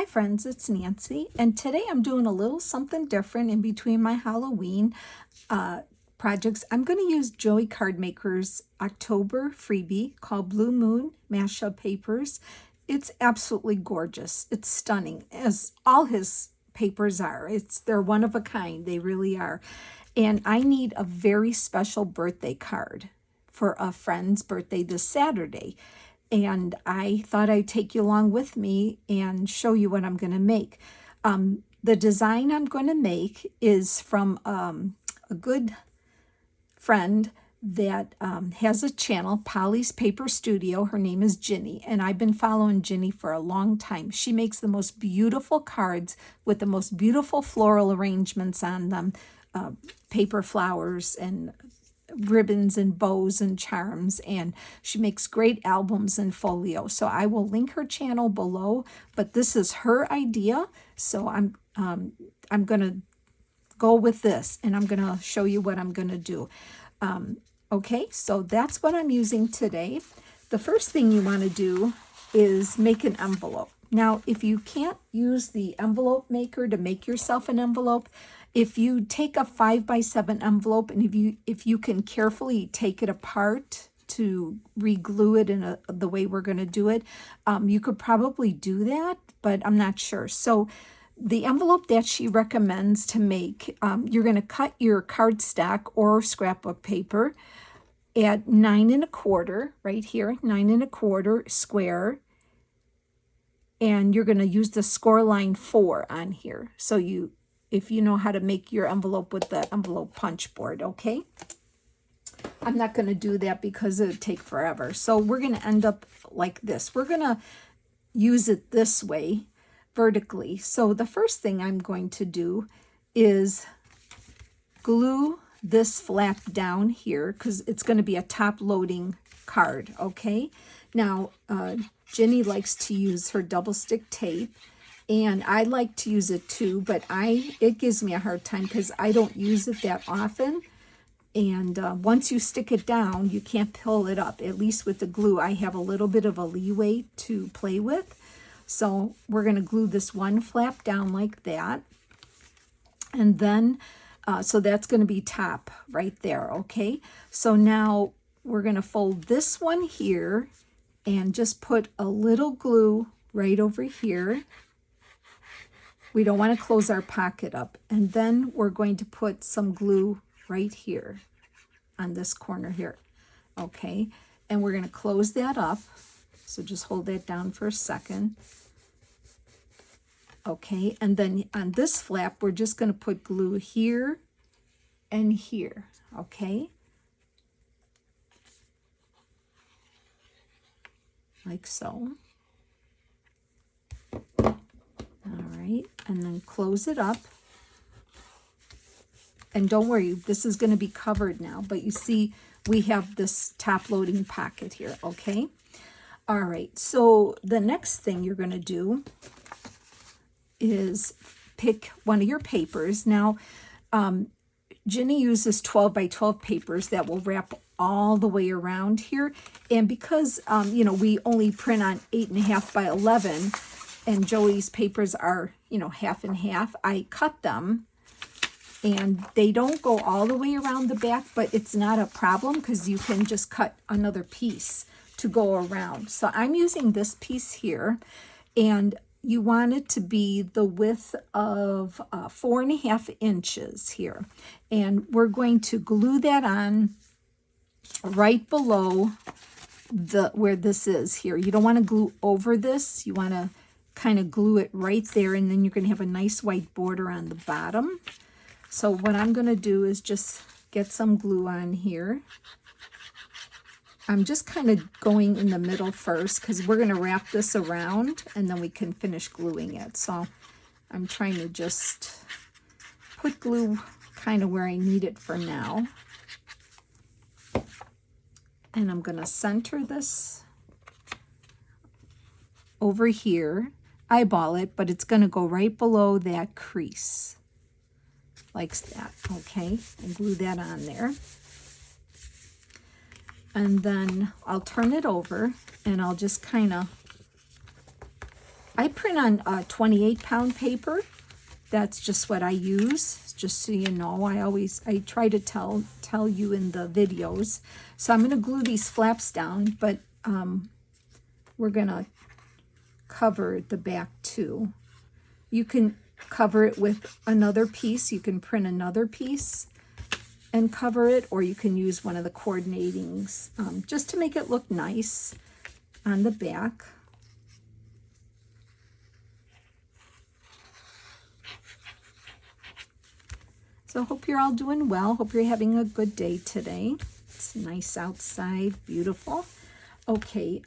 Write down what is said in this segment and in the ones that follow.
Hi friends, it's Nancy, and today I'm doing a little something different in between my Halloween projects. I'm going to use Joey Cardmaker's October Freebie called Blue Moon Mashup Papers. It's absolutely gorgeous. It's stunning, as all his papers are. They're one of a kind. They really are. And I need a very special birthday card for a friend's birthday this Saturday. And I thought I'd take you along with me and show you what I'm going to make. The design I'm going to make is from a good friend that has a channel, Polly's Paper Studio. Her name is Ginny, and I've been following Ginny for a long time. She makes the most beautiful cards with the most beautiful floral arrangements on them, paper flowers and ribbons and bows and charms, and she makes great albums and folio. So I will link her channel below, but this is her idea, so I'm gonna go with this, and I'm gonna show you what I'm gonna do. Okay, so that's what I'm using today. The first thing you want to do is make an envelope. Now, if you can't use the envelope maker to make yourself an envelope, if you take a 5x7 envelope, and if you can carefully take it apart to re-glue it in the way we're going to do it, you could probably do that, but I'm not sure. So the envelope that she recommends to make, you're going to cut your cardstock or scrapbook paper at 9 1/4, right here, 9 1/4 square. And you're going to use the score line 4 on here. So if you know how to make your envelope with the envelope punch board, okay? I'm not going to do that because it would take forever. So we're going to end up like this. We're going to use it this way, vertically. So the first thing I'm going to do is glue this flap down here because it's going to be a top loading card, okay? Now, Ginny likes to use her double stick tape, and I like to use it too, but it gives me a hard time because I don't use it that often. And once you stick it down, you can't pull it up. At least with the glue, I have a little bit of a leeway to play with. So we're going to glue this one flap down like that. And then, so that's going to be top right there, okay? So now we're going to fold this one here and just put a little glue right over here. We don't want to close our pocket up. And then we're going to put some glue right here on this corner here, okay? And we're going to close that up. So just hold that down for a second. Okay, and then on this flap, we're just going to put glue here and here, okay? Like so. All right, and then close it up. And don't worry, this is going to be covered now, but you see we have this top loading pocket here, okay? All right, so the next thing you're going to do is pick one of your papers. Now, Ginny uses 12x12 papers that will wrap all the way around here. And because, we only print on 8.5x11, and Joey's papers are, half and half, I cut them. And they don't go all the way around the back, but it's not a problem because you can just cut another piece to go around. So I'm using this piece here, and you want it to be the width of 4.5 inches here. And we're going to glue that on right below where this is here. You don't want to glue over this. You want to kind of glue it right there, and then you're going to have a nice white border on the bottom. So what I'm going to do is just get some glue on here. I'm just kind of going in the middle first because we're going to wrap this around and then we can finish gluing it. So I'm trying to just put glue kind of where I need it for now. And I'm going to center this over here, eyeball it, but it's going to go right below that crease. Like that, okay? And glue that on there. And then I'll turn it over and I'll just kind of I print on 28-pound paper. That's just what I use, just so you know. I try to tell you in the videos. So I'm going to glue these flaps down, but we're going to cover the back too. You can cover it with another piece. You can print another piece and cover it, or you can use one of the coordinatings just to make it look nice on the back. So hope you're all doing well. Hope you're having a good day today. It's nice outside, beautiful. Okay,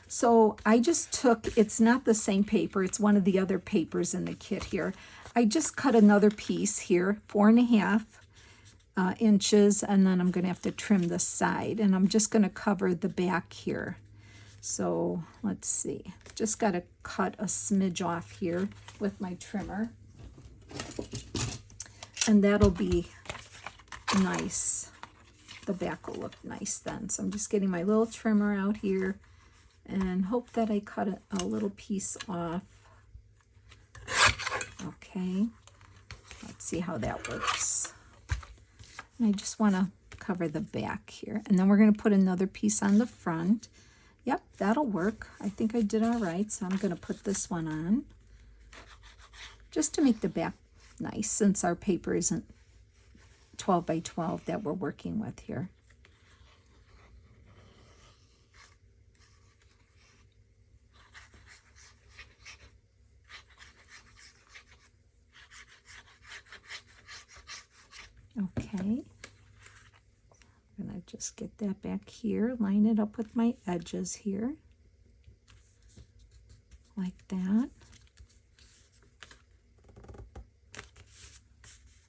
so I just took, it's not the same paper, it's one of the other papers in the kit here. I just cut another piece here, 4.5 inches, and then I'm going to have to trim the side, and I'm just going to cover the back here. So let's see, just got to cut a smidge off here with my trimmer, and that'll be nice. The back will look nice then. So I'm just getting my little trimmer out here and hope that I cut a little piece off. Okay, let's see how that works. And I just want to cover the back here, and then we're going to put another piece on the front. Yep, that'll work. I think I did all right, so I'm going to put this one on just to make the back nice, since our paper isn't 12 by 12 that we're working with here. Okay, I'm gonna just get that back here, line it up with my edges here, like that.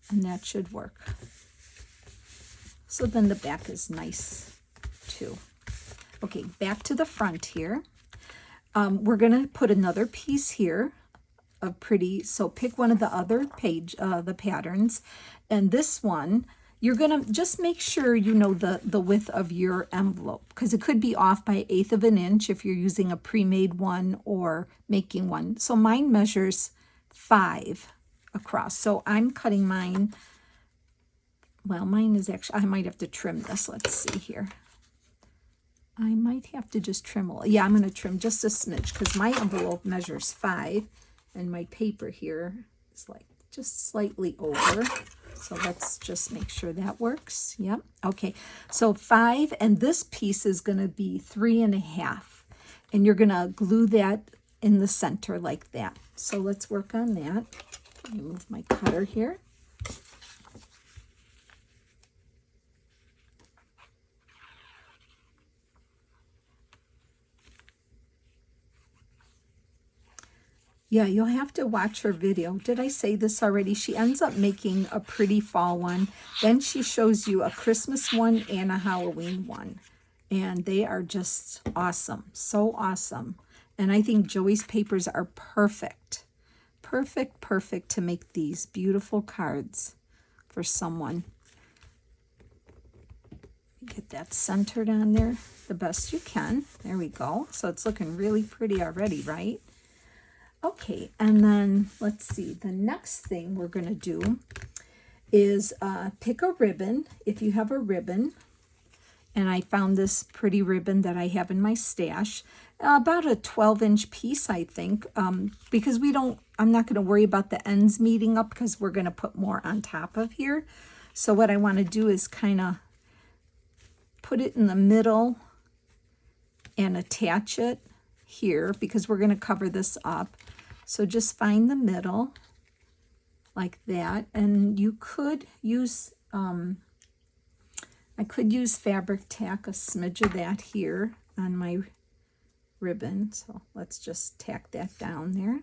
And that should work. So then the back is nice too. Okay, back to the front here. We're gonna put another piece here of pretty, so pick one of the other the patterns, and this one, you're gonna just make sure you know the width of your envelope, because it could be off by 1/8 of an inch if you're using a pre-made one or making one. So mine measures 5 across, so I'm cutting mine. Well, mine is actually, I might have to trim this. Let's see here. I might have to just trim. Yeah, I'm going to trim just a smidge because my envelope measures 5 and my paper here is like just slightly over. So let's just make sure that works. Yep. Okay. So 5, and this piece is going to be 3.5. And you're going to glue that in the center like that. So let's work on that. Let me move my cutter here. Yeah, you'll have to watch her video. Did I say this already? She ends up making a pretty fall one. Then she shows you a Christmas one and a Halloween one. And they are just awesome. So awesome. And I think Joey's papers are perfect. Perfect, perfect to make these beautiful cards for someone. Get that centered on there the best you can. There we go. So it's looking really pretty already, right? Okay, and then let's see. The next thing we're going to do is pick a ribbon. If you have a ribbon, and I found this pretty ribbon that I have in my stash, about a 12-inch piece, I think, because I'm not going to worry about the ends meeting up because we're going to put more on top of here. So what I want to do is kind of put it in the middle and attach it here because we're going to cover this up. So just find the middle like that, and you could use I could use fabric tack, a smidge of that here on my ribbon. So let's just tack that down there,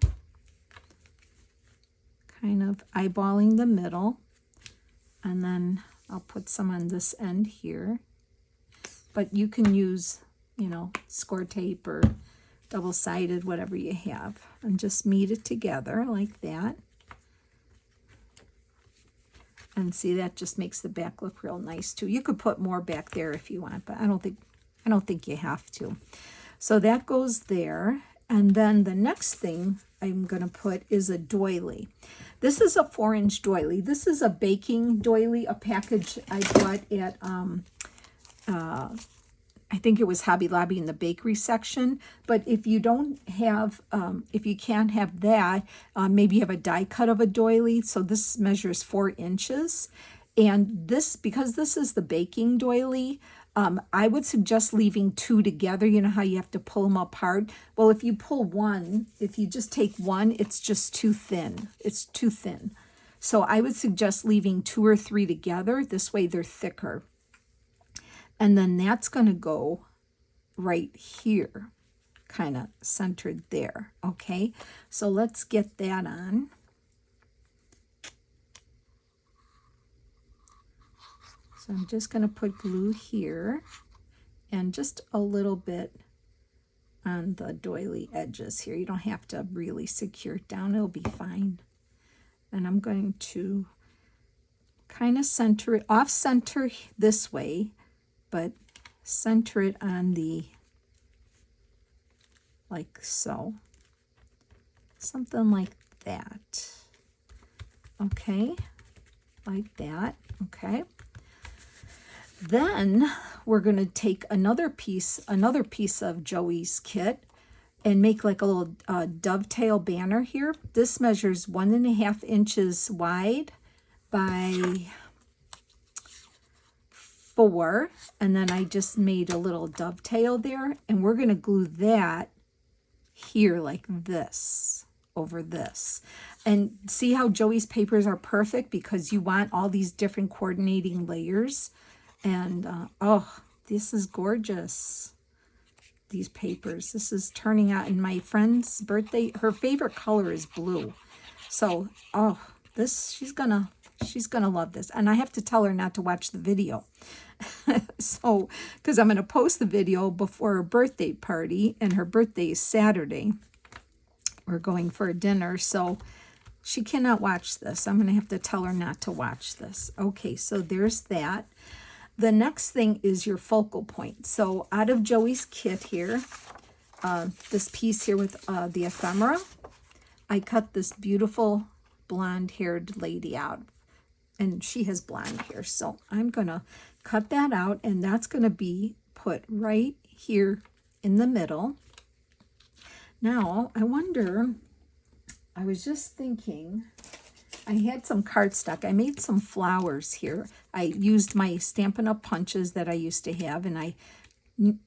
kind of eyeballing the middle, and then I'll put some on this end here. But you can use, score tape or double-sided, whatever you have, and just meet it together like that. And see, that just makes the back look real nice too. You could put more back there if you want, but I don't think you have to. So that goes there, And then the next thing I'm going to put is a doily. This is a 4-inch doily. This is a baking doily, a package I bought at, I think it was Hobby Lobby in the bakery section. But if you don't have, if you can't have that, maybe you have a die cut of a doily. So this measures 4 inches. And this, because this is the baking doily, I would suggest leaving 2 together. You know how you have to pull them apart? Well, if you pull one, if you just take one, it's just too thin. It's too thin. So I would suggest leaving 2 or 3 together. This way they're thicker. And then that's going to go right here, kind of centered there. Okay, so let's get that on. So I'm just going to put glue here and just a little bit on the doily edges here. You don't have to really secure it down. It'll be fine. And I'm going to kind of center it, off center this way, but center it on the, like so. Something like that. Okay, like that. Okay. Then we're going to take another piece of Joey's kit and make like a little dovetail banner here. This measures 1.5 inches wide by 4, and then I just made a little dovetail there, and we're going to glue that here like this over this. And see how Joey's papers are perfect because you want all these different coordinating layers. And oh, this is gorgeous, these papers. This is turning out. In my friend's birthday, her favorite color is blue. So oh, this, she's gonna love this. And I have to tell her not to watch the video. So, because I'm going to post the video before her birthday party, and her birthday is Saturday. We're going for a dinner, so she cannot watch this. I'm going to have to tell her not to watch this. Okay, so there's that. The next thing is your focal point. So out of Joey's kit here, this piece here with the ephemera, I cut this beautiful blonde-haired lady out. And she has blonde hair, so I'm going to cut that out, and that's going to be put right here in the middle. Now, I wonder, I was just thinking, I had some cardstock. I made some flowers here. I used my Stampin' Up! Punches that I used to have, and I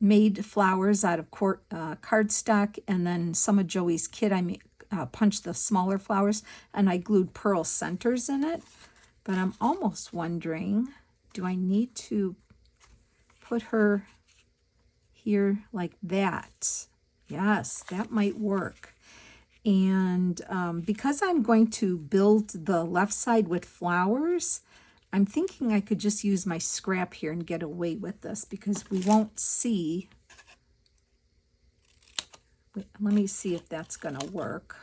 made flowers out of cardstock, and then some of Joey's kit, I punched the smaller flowers, and I glued pearl centers in it. But I'm almost wondering, do I need to put her here like that? Yes, that might work. And because I'm going to build the left side with flowers, I'm thinking I could just use my scrap here and get away with this because we won't see. Wait, let me see if that's going to work.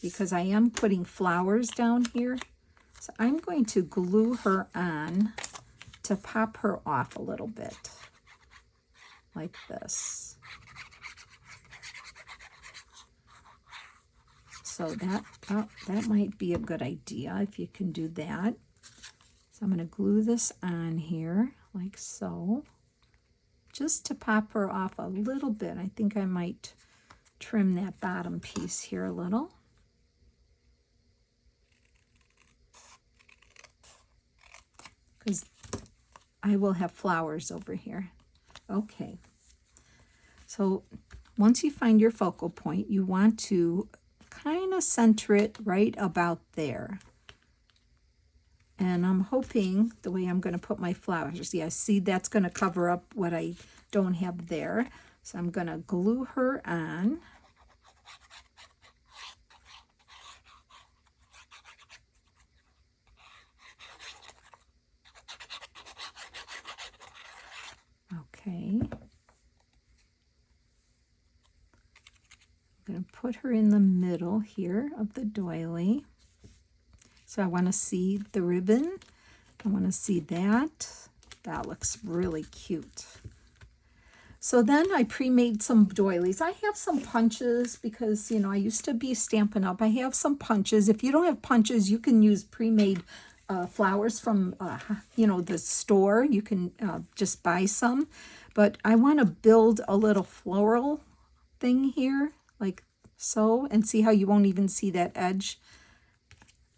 Because I am putting flowers down here. So I'm going to glue her on to pop her off a little bit. Like this. So that might be a good idea if you can do that. So I'm going to glue this on here like so. Just to pop her off a little bit. I think I might trim that bottom piece here a little. Because I will have flowers over here. Okay. So once you find your focal point, you want to kind of center it right about there. And I'm hoping the way I'm going to put my flowers, yeah, see that's going to cover up what I don't have there. So I'm going to glue her on. Okay. I'm going to put her in the middle here of the doily. So I want to see the ribbon. I want to see that. That looks really cute. So then I pre-made some doilies. I have some punches because, you know, I used to be Stampin' Up. I have some punches. If you don't have punches, you can use pre-made flowers from, you know, the store. You can just buy some. But I want to build a little floral thing here, like so, and see how you won't even see that edge.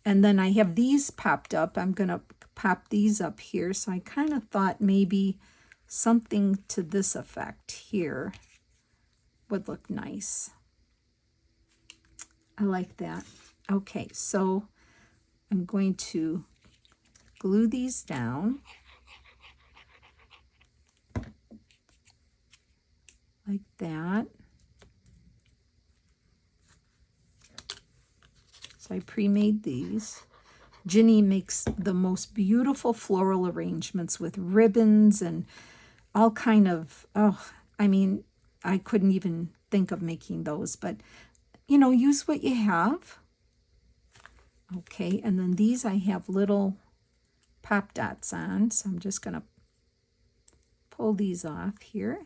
And then I have these popped up. I'm going to pop these up here. So I kind of thought maybe something to this effect here would look nice. I like that. Okay, so I'm going to glue these down like that. So I pre-made these. Ginny makes the most beautiful floral arrangements with ribbons and all kind of, oh, I mean, I couldn't even think of making those, but, you know, use what you have. Okay, and then these I have little pop dots on, so I'm just going to pull these off here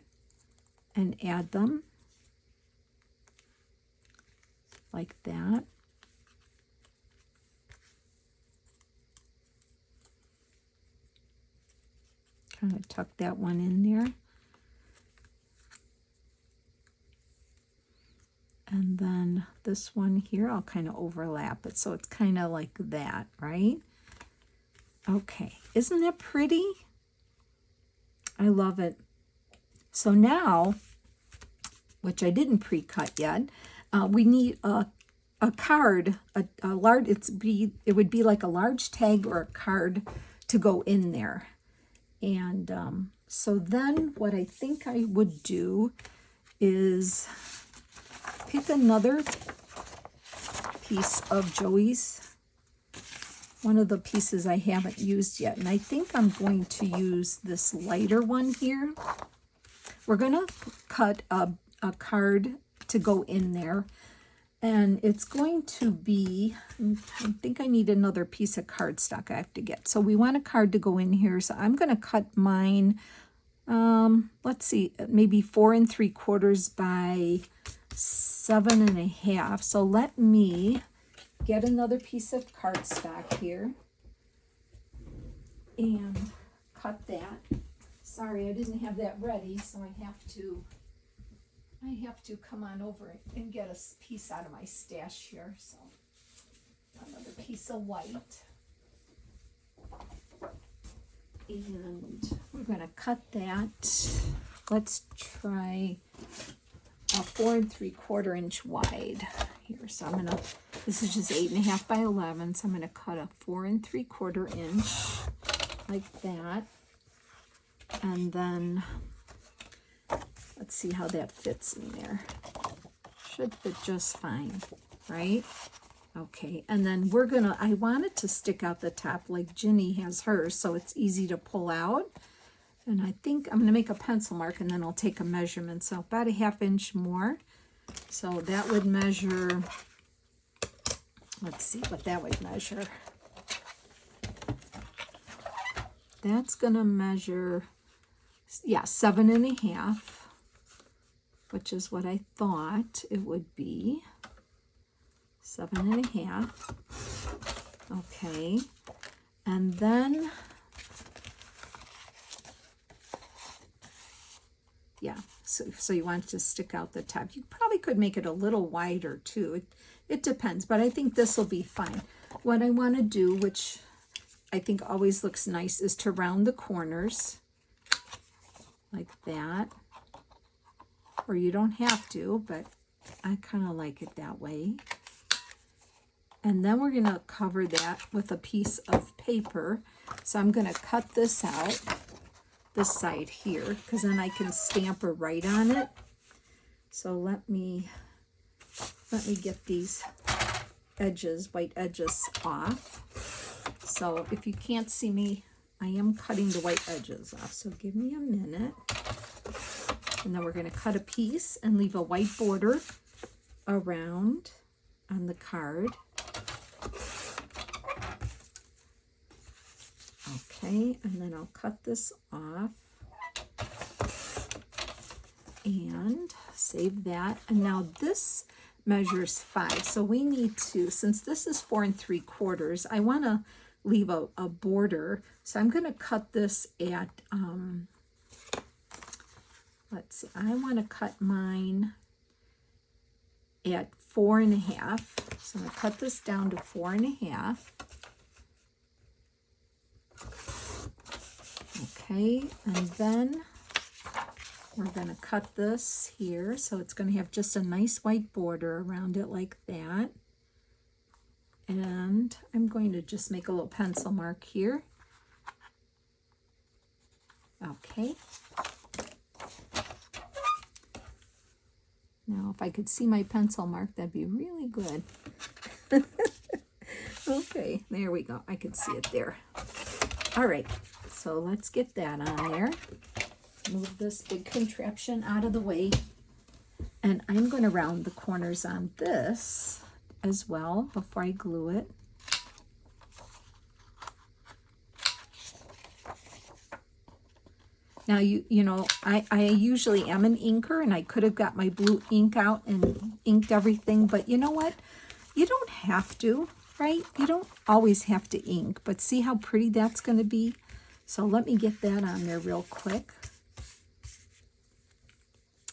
and add them like that. Kind of tuck that one in there. And then this one here, I'll kind of overlap it so it's kind of like that, right? Okay, isn't that pretty? I love it. So now, which I didn't pre-cut yet, we need a card, a large. It would be like a large tag or a card to go in there. And so then what I think I would do is pick another piece of Joey's, one of the pieces I haven't used yet. And I think I'm going to use this lighter one here. We're going to cut a card to go in there. And it's going to be, I think I need another piece of cardstock I have to get. So we want a card to go in here. So I'm going to cut mine, let's see, maybe 4 3/4 by 7 1/2. So let me get another piece of cardstock here and cut that. Sorry, I didn't have that ready, so I have to come on over and get a piece out of my stash here. So another piece of white. And we're going to cut that. Let's try a 4 3/4 inch wide here. So I'm going to, this is just 8 1/2 by 11. So I'm going to cut a 4 3/4 inch like that. And then let's see how that fits in there. Should fit just fine, right? Okay, and then we're gonna, I want it to stick out the top like Ginny has hers, so it's easy to pull out. And I think I'm gonna make a pencil mark and then I'll take a measurement. So about a 1/2 inch more. So that would measure, let's see what that would measure. That's gonna measure, yeah, 7 1/2. Which is what I thought it would be. 7 1/2. Okay. And then, yeah, so you want it to stick out the top. You probably could make it a little wider too. It depends, but I think this will be fine. What I want to do, which I think always looks nice, is to round the corners like that. Or you don't have to, but I kind of like it that way. And then we're going to cover that with a piece of paper. So I'm going to cut this out, this side here, because then I can stamp or write on it. So let me get these edges, white edges off. So if you can't see me, I am cutting the white edges off. So give me a minute. And then we're going to cut a piece and leave a white border around on the card. Okay, and then I'll cut this off. And save that. And now this measures 5. So we need to, since this is 4 3/4, I want to leave a border. So I'm going to cut this at, let's see, I want to cut mine at 4 1/2. So I'm going to cut this down to 4 1/2. Okay, and then we're going to cut this here, so it's going to have just a nice white border around it like that. And I'm going to just make a little pencil mark here. Okay. Now, if I could see my pencil mark, that'd be really good. Okay, there we go. I can see it there. All right, so let's get that on there. Move this big contraption out of the way. And I'm going to round the corners on this as well before I glue it. Now, you know, I usually am an inker, and I could have got my blue ink out and inked everything, but you know what? You don't have to, right? You don't always have to ink, but see how pretty that's going to be? So let me get that on there real quick.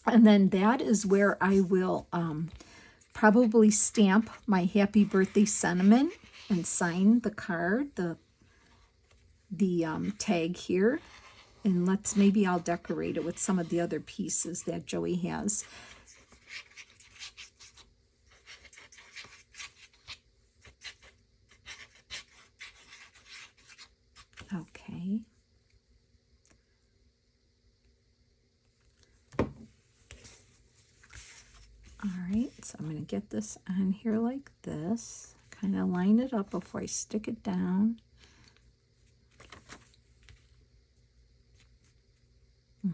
And then that is where I will probably stamp my happy birthday sentiment and sign the card, the tag here. And maybe I'll decorate it with some of the other pieces that Joey has. Okay. All right, so I'm going to get this on here like this. Kind of line it up before I stick it down.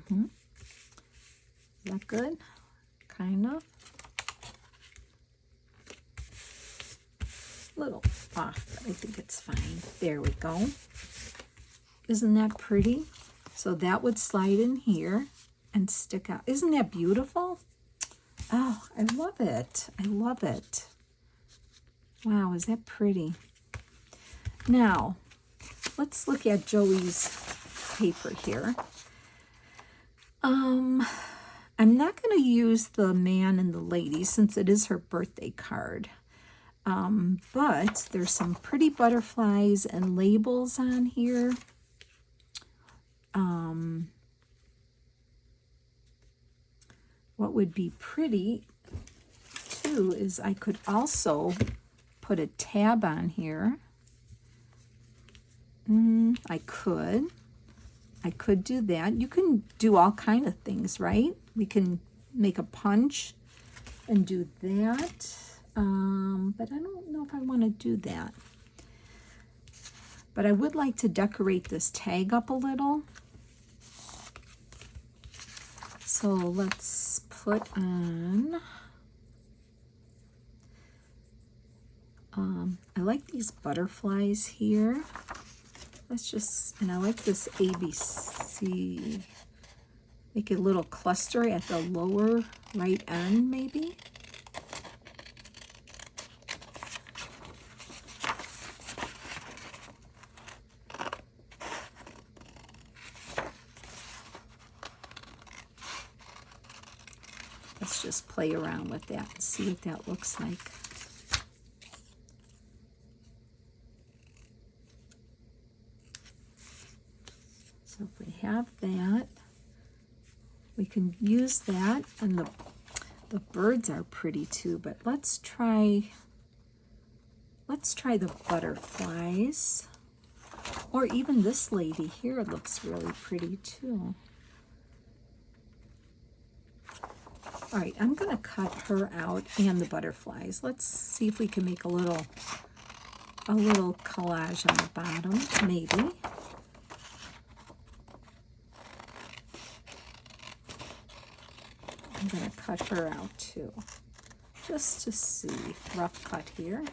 Is that good? Kind of. Little off, but I think it's fine. There we go. Isn't that pretty? So that would slide in here and stick out. Isn't that beautiful? Oh, I love it. I love it. Wow, is that pretty? Now, let's look at Joey's paper here. I'm not going to use the man and the lady since it is her birthday card. But there's some pretty butterflies and labels on here. What would be pretty too is I could also put a tab on here. I could do that. You can do all kind of things, right? We can make a punch and do that. But I don't know if I want to do that. But I would like to decorate this tag up a little. So let's put on, I like these butterflies here. And I like this ABC. Make a little cluster at the lower right end, maybe. Let's just play around with that and see what that looks like. So if we have that, we can use that, and the birds are pretty too, but let's try the butterflies. Or even this lady here looks really pretty too. All right, I'm going to cut her out and the butterflies. Let's see if we can make a little collage on the bottom, maybe. I'm going to cut her out too, just to see. Rough cut here.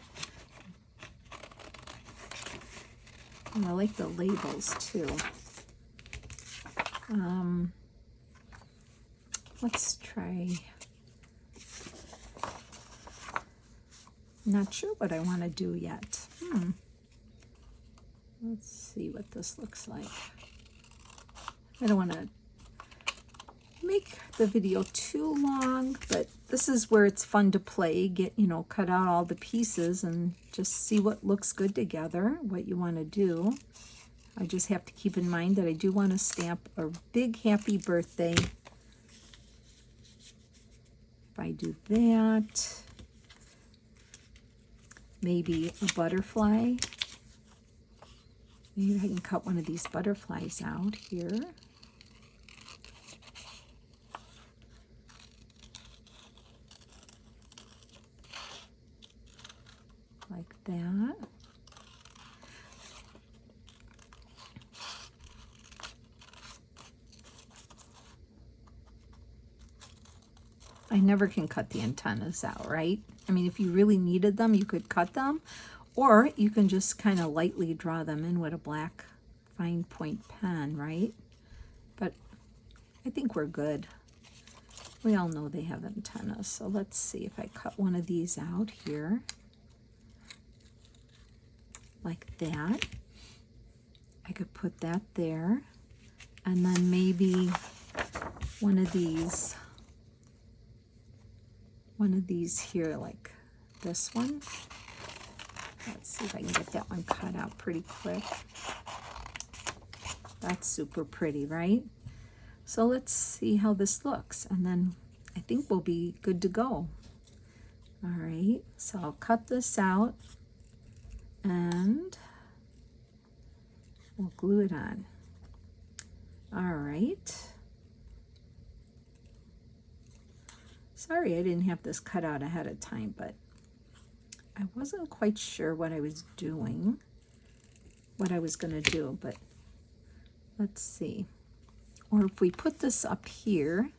And I like the labels too. let's try. Not sure what I want to do yet. Let's see what this looks like. I don't want to make the video too long, but this is where it's fun to play. Get, cut out all the pieces and just see what looks good together, what you want to do. I just have to keep in mind that I do want to stamp a big happy birthday. If I do that, maybe a butterfly. Maybe I can cut one of these butterflies out here. Like that. I never can cut the antennas out, right? I mean, if you really needed them, you could cut them, or you can just kind of lightly draw them in with a black fine point pen, right? But I think we're good. We all know they have antennas, so let's see if I cut one of these out here, like that. I could put that there, and then maybe one of these here, like this one. Let's see if I can get that one cut out pretty quick. That's super pretty, right? So let's see how this looks, and then I think we'll be good to go. All right, so I'll cut this out and we'll glue it on. All right. Sorry I didn't have this cut out ahead of time, but I wasn't quite sure what I was doing, what I was going to do, but let's see. Or if we put this up here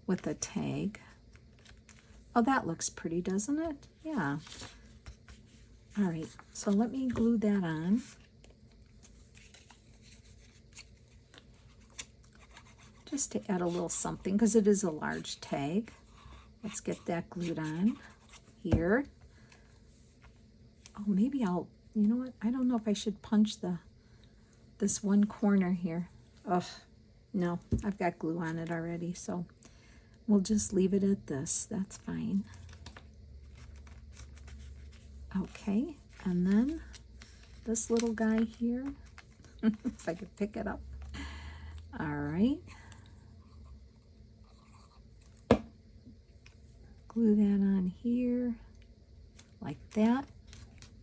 with a tag. Oh, that looks pretty, doesn't it? Yeah. All right, so let me glue that on. Just to add a little something, because it is a large tag. Let's get that glued on here. Oh, maybe I'll, you know what? I don't know if I should punch this one corner here. Ugh, no, I've got glue on it already, so we'll just leave it at this. That's fine. Okay, and then this little guy here, if I could pick it up. All right. Glue that on here, like that,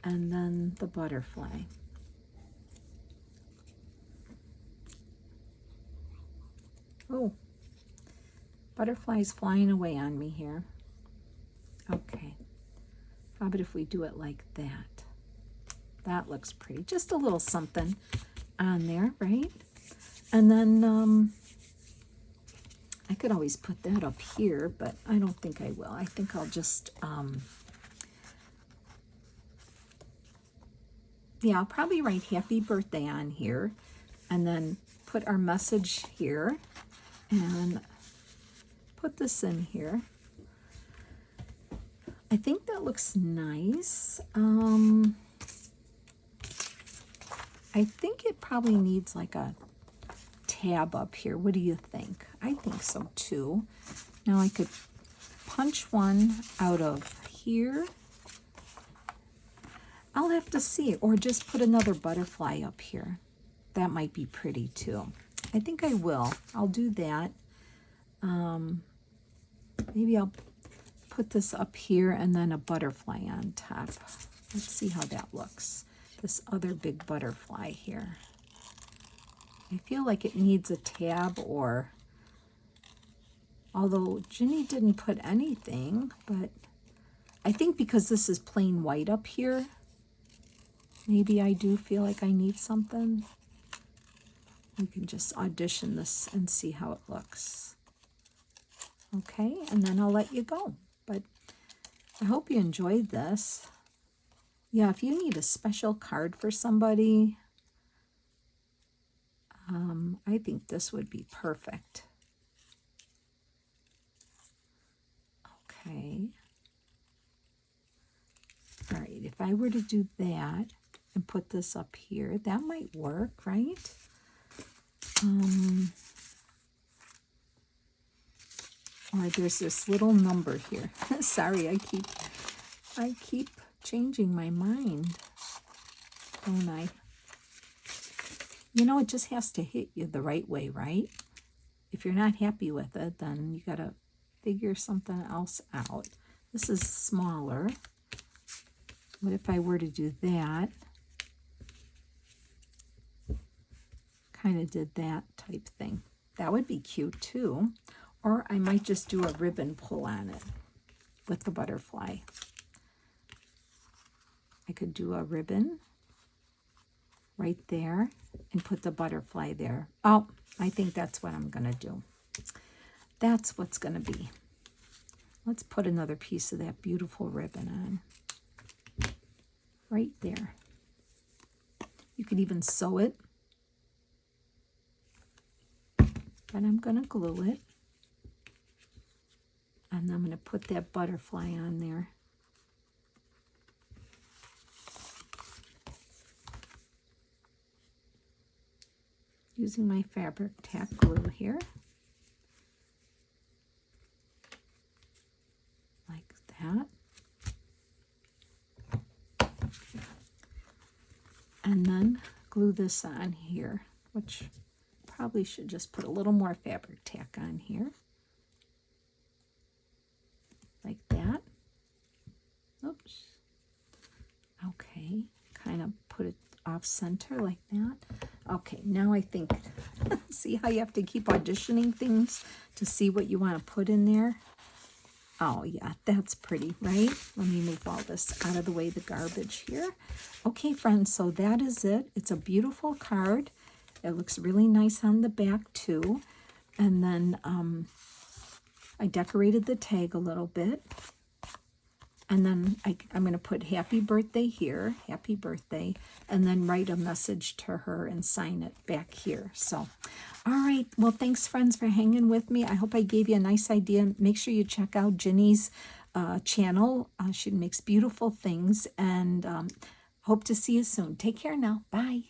and then the butterfly. Oh, butterfly's flying away on me here. Okay, how about if we do it like that? That looks pretty. Just a little something on there, right? And then I could always put that up here, but I don't think I will. I think I'll just, yeah, I'll probably write happy birthday on here and then put our message here and put this in here. I think that looks nice. I think it probably needs like a tab up here. What do you think? I think so too. Now I could punch one out of here. I'll have to see, or just put another butterfly up here. That might be pretty too. I think I will. I'll do that. Maybe I'll put this up here and then a butterfly on top. Let's see how that looks. This other big butterfly here. I feel like it needs a tab, or, although Ginny didn't put anything, but I think because this is plain white up here, maybe I do feel like I need something. We can just audition this and see how it looks. Okay, and then I'll let you go. But I hope you enjoyed this. Yeah, if you need a special card for somebody, I think this would be perfect. All right, if I were to do that and put this up here, that might work, right? Or there's this little number here. Sorry, I keep changing my mind, don't I? You know, it just has to hit you the right way, right? If you're not happy with it, then you gotta figure something else out. This is smaller. What if I were to do that? Kind of did that type thing. That would be cute too. Or I might just do a ribbon pull on it with the butterfly. I could do a ribbon right there and put the butterfly there. Oh, I think that's what I'm going to do. That's what's going to be. Let's put another piece of that beautiful ribbon on. Right there. You could even sew it. But I'm going to glue it. And I'm going to put that butterfly on there. Using my fabric tack glue here. Like that. And then glue this on here, which probably should just put a little more fabric tack on here. Like that. Oops. Okay, kind of put it off center like that. Okay, now I think, see how you have to keep auditioning things to see what you want to put in there? Oh yeah, that's pretty, right? Let me move all this out of the way, the garbage here. Okay, friends, so that is it. It's a beautiful card. It looks really nice on the back too. And then I decorated the tag a little bit. And then I'm going to put happy birthday here, happy birthday, and then write a message to her and sign it back here. So, all right. Well, thanks, friends, for hanging with me. I hope I gave you a nice idea. Make sure you check out Ginny's channel. She makes beautiful things, and hope to see you soon. Take care now. Bye.